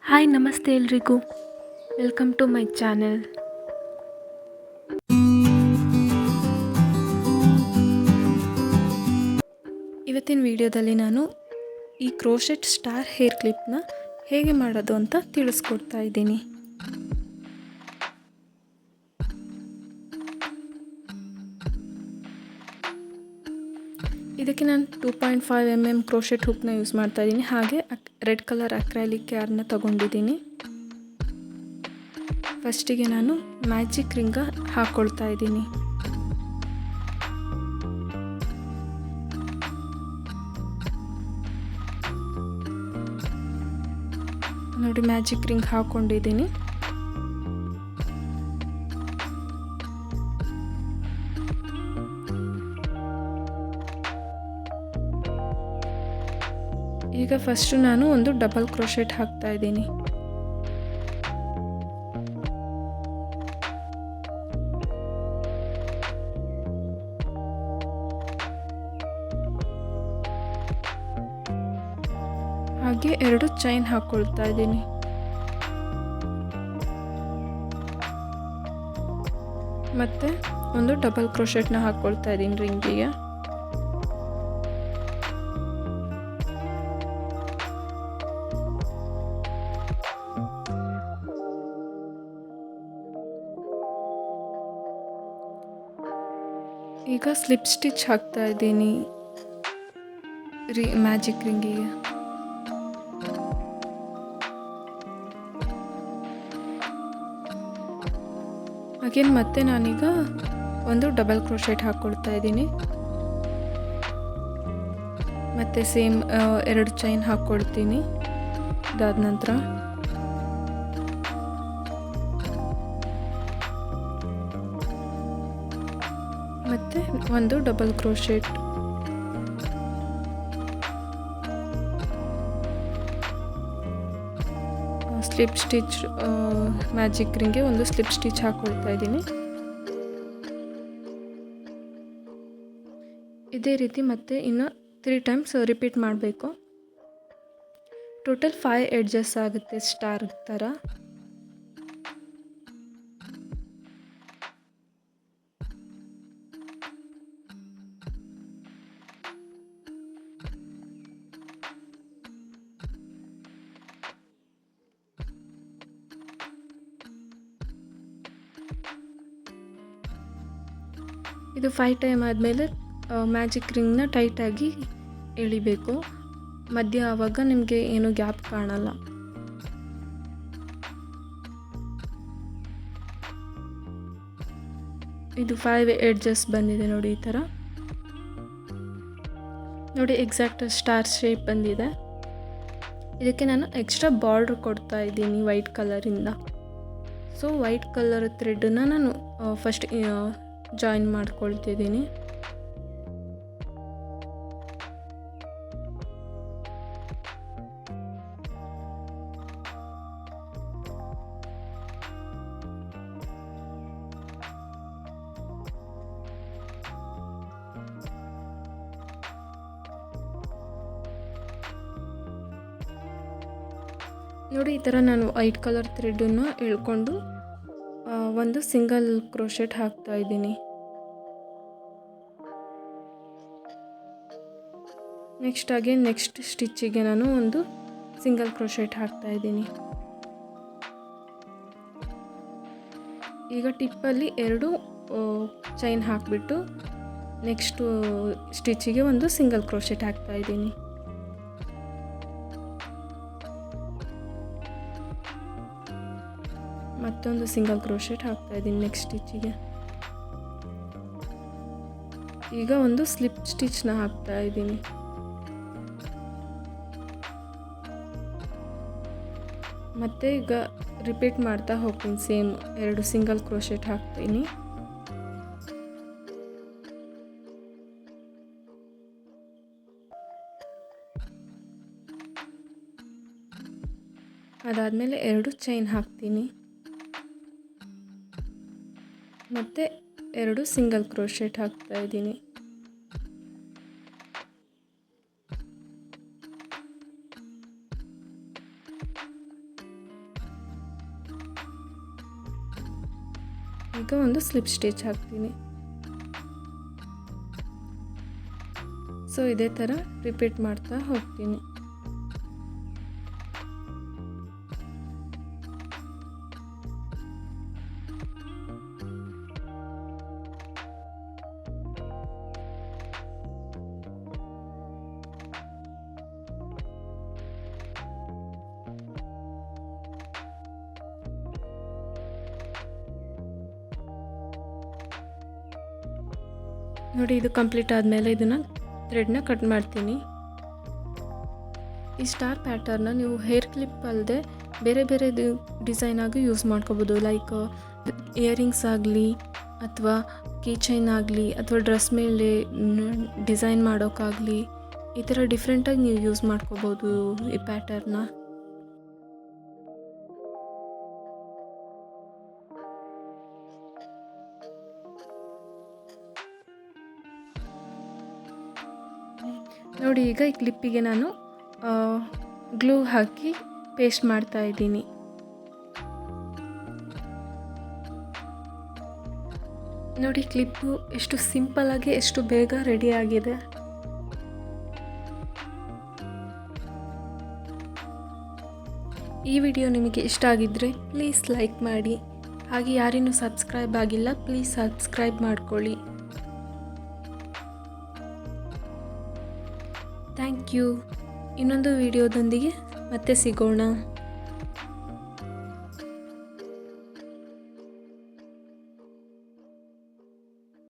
Hi ನಮಸ್ತೆ ಎಲ್ರಿಗೂ. Welcome to my channel. ಇವತ್ತಿನ ವಿಡಿಯೋದಲ್ಲಿ ನಾನು ಈ ಕ್ರೋಶೆಟ್ ಸ್ಟಾರ್ ಹೇರ್ ಕ್ಲಿಪ್ನ ಹೇಗೆ ಮಾಡೋದು ಅಂತ ತಿಳಿಸ್ಕೊಡ್ತಾ ಇದ್ದೀನಿ. ಇದಕ್ಕೆ ನಾನು 2.5 mm ಕ್ರೋಶೆಟ್ ಹುಕ್ನ ಯೂಸ್ ಮಾಡ್ತಾ ಇದ್ದೀನಿ. ಹಾಗೆ ರೆಡ್ ಕಲರ್ ಅಕ್ರೈಲಿಕ್ ಯಾರ್ನ ತಗೊಂಡಿದ್ದೀನಿ. ಫಸ್ಟಿಗೆ ನಾನು ಮ್ಯಾಜಿಕ್ ರಿಂಗ ಹಾಕ್ಕೊಳ್ತಾ ಇದ್ದೀನಿ. ನೋಡಿ, ಮ್ಯಾಜಿಕ್ ರಿಂಗ್ ಹಾಕ್ಕೊಂಡಿದ್ದೀನಿ. ಈಗ ಫಸ್ಟು ನಾನು ಒಂದು ಡಬಲ್ ಕ್ರೋಶೆಟ್ ಹಾಕ್ತಾ ಇದ್ದೀನಿ. ಹಾಗೆ 2 ಚೈನ್ ಹಾಕ್ಕೊಳ್ತಾ ಇದ್ದೀನಿ. ಮತ್ತೆ ಒಂದು ಡಬಲ್ ಕ್ರೋಶೆಟ್ನ ಹಾಕ್ಕೊಳ್ತಾ ಇದ್ದೀನಿ ರಿಂಗಿಗೆ. ಈಗ ಸ್ಲಿಪ್ ಸ್ಟಿಚ್ ಹಾಕ್ತಾ ಇದ್ದೀನಿ ಮ್ಯಾಜಿಕ್ ರಿಂಗಿಗೆ. ಅಗೇನ್ ಮತ್ತೆ ನಾನೀಗ ಒಂದು ಡಬಲ್ ಕ್ರೋಶೆಟ್ ಹಾಕ್ಕೊಳ್ತಾ ಇದ್ದೀನಿ. ಮತ್ತೆ ಸೇಮ್ 2 ಚೈನ್ ಹಾಕ್ಕೊಳ್ತೀನಿ. ಇದಾದ ನಂತರ ಮತ್ತೆ ಒಂದು double crochet. Slip stitch magic ರಿಂಗ್ಗೆ ಒಂದು ಸ್ಲಿಪ್ ಸ್ಟಿಚ್ ಹಾಕ್ಕೊಳ್ತಾ ಇದ್ದೀನಿ. ಇದೇ ರೀತಿ ಮತ್ತೆ ಇನ್ನು 3 ಟೈಮ್ಸ್ ರಿಪೀಟ್ ಮಾಡಬೇಕು. ಟೋಟಲ್ 5 ಎಡ್ಜಸ್ ಆಗುತ್ತೆ ಸ್ಟಾರ್ ಥರ. ಇದು 5 ಟೈಮ್ ಆದಮೇಲೆ ಮ್ಯಾಜಿಕ್ ರಿಂಗ್ನ ಟೈಟಾಗಿ ಎಳಿಬೇಕು. ಮಧ್ಯ ಆವಾಗ ನಿಮಗೆ ಏನು ಗ್ಯಾಪ್ ಕಾಣಲ್ಲ. ಇದು 5 ಎಡ್ಜಸ್ ಬಂದಿದೆ ನೋಡಿ, ಈ ಥರ ನೋಡಿ. ಎಕ್ಸಾಕ್ಟ್ ಸ್ಟಾರ್ ಶೇಪ್ ಬಂದಿದೆ. ಇದಕ್ಕೆ ನಾನು ಎಕ್ಸ್ಟ್ರಾ ಬಾರ್ಡ್ರ್ ಕೊಡ್ತಾ ಇದ್ದೀನಿ ವೈಟ್ ಕಲರಿಂದ. ಸೊ ವೈಟ್ ಕಲರ್ ಥ್ರೆಡನ್ನ ನಾನು ಫಸ್ಟ್ ಜಾಯಿನ್ ಮಾಡ್ಕೊಳ್ತಿದ್ದೀನಿ. ನೋಡಿ, ಈ ಥರ ನಾನು ವೈಟ್ ಕಲರ್ ಥ್ರೆಡನ್ನು ಎಳ್ಕೊಂಡು ಒಂದು ಸಿಂಗಲ್ ಕ್ರೋಶೆಟ್ ಹಾಕ್ತಾ ಇದ್ದೀನಿ. ನೆಕ್ಸ್ಟ್ ಸ್ಟಿಚ್ಚಿಗೆ ನಾನು ಒಂದು ಸಿಂಗಲ್ ಕ್ರೋಶೆಟ್ ಹಾಕ್ತಾ ಇದ್ದೀನಿ. ಈಗ ಟಿಪ್ಪಲ್ಲಿ 2 ಚೈನ್ ಹಾಕಿಬಿಟ್ಟು ನೆಕ್ಸ್ಟು ಸ್ಟಿಚ್ಚಿಗೆ ಒಂದು ಸಿಂಗಲ್ ಕ್ರೋಶೆಟ್ ಹಾಕ್ತಾ ಇದ್ದೀನಿ. ಮತ್ತೊಂದು ಸಿಂಗಲ್ ಕ್ರೋಶೆಟ್ ಹಾಕ್ತಾ ಇದ್ದೀನಿ ನೆಕ್ಸ್ಟ್ ಸ್ಟಿಚ್ಚಿಗೆ. ಈಗ ಒಂದು ಸ್ಲಿಪ್ ಸ್ಟಿಚ್ನ ಹಾಕ್ತಾ ಇದ್ದೀನಿ. ಮತ್ತೆ ಈಗ ರಿಪೀಟ್ ಮಾಡ್ತಾ ಹೋಗ್ತೀನಿ. ಸೇಮ್ 2 ಸಿಂಗಲ್ ಕ್ರೋಶೆಟ್ ಹಾಕ್ತೀನಿ. ಅದಾದಮೇಲೆ 2 ಚೈನ್ ಹಾಕ್ತೀನಿ. ಮತ್ತು 2 ಸಿಂಗಲ್ ಕ್ರೋಶೆಟ್ ಹಾಕ್ತಾ ಇದ್ದೀನಿ. ಈಗ ಒಂದು ಸ್ಲಿಪ್ ಸ್ಟಿಚ್ ಹಾಕ್ತೀನಿ. ಸೊ ಇದೇ ಥರ ರಿಪೀಟ್ ಮಾಡ್ತಾ ಹೋಗ್ತೀನಿ. ನೋಡಿ, ಇದು ಕಂಪ್ಲೀಟ್ ಆದಮೇಲೆ ಇದನ್ನು ಥ್ರೆಡ್ನ ಕಟ್ ಮಾಡ್ತೀನಿ. ಈ ಸ್ಟಾರ್ ಪ್ಯಾಟರ್ನ ನೀವು ಹೇರ್ ಕ್ಲಿಪ್ ಅಲ್ಲದೆ ಬೇರೆ ಬೇರೆ ಡಿಸೈನಾಗಿ ಯೂಸ್ ಮಾಡ್ಕೋಬೋದು. ಲೈಕ್ ಇಯರಿಂಗ್ಸ್ ಆಗಲಿ ಅಥವಾ ಕೀ ಚೈನ್ ಆಗಲಿ ಅಥವಾ ಡ್ರೆಸ್ ಮೇಲೆ ಡಿಸೈನ್ ಮಾಡೋಕ್ಕಾಗಲಿ, ಈ ಥರ ಡಿಫ್ರೆಂಟಾಗಿ ನೀವು ಯೂಸ್ ಮಾಡ್ಕೋಬೋದು ಈ ಪ್ಯಾಟರ್ನ. ನೋಡಿ, ಈಗ ಈ ಕ್ಲಿಪ್ಪಿಗೆ ನಾನು ಗ್ಲೂ ಹಾಕಿ ಪೇಸ್ಟ್ ಮಾಡ್ತಾ ಇದ್ದೀನಿ. ನೋಡಿ, ಕ್ಲಿಪ್ಪು ಎಷ್ಟು ಸಿಂಪಲ್ಲಾಗಿ ಎಷ್ಟು ಬೇಗ ರೆಡಿ ಆಗಿದೆ. ಈ ವಿಡಿಯೋ ನಿಮಗೆ ಇಷ್ಟ ಆಗಿದ್ದರೆ ಪ್ಲೀಸ್ ಲೈಕ್ ಮಾಡಿ. ಹಾಗೆ ಯಾರಿನ್ನೂ ಸಬ್ಸ್ಕ್ರೈಬ್ ಆಗಿಲ್ಲ, ಪ್ಲೀಸ್ ಸಬ್ಸ್ಕ್ರೈಬ್ ಮಾಡ್ಕೊಳ್ಳಿ. Thank you. ಇನ್ನೊಂದು ವಿಡಿಯೋದೊಂದಿಗೆ ಮತ್ತೆ ಸಿಗೋಣ.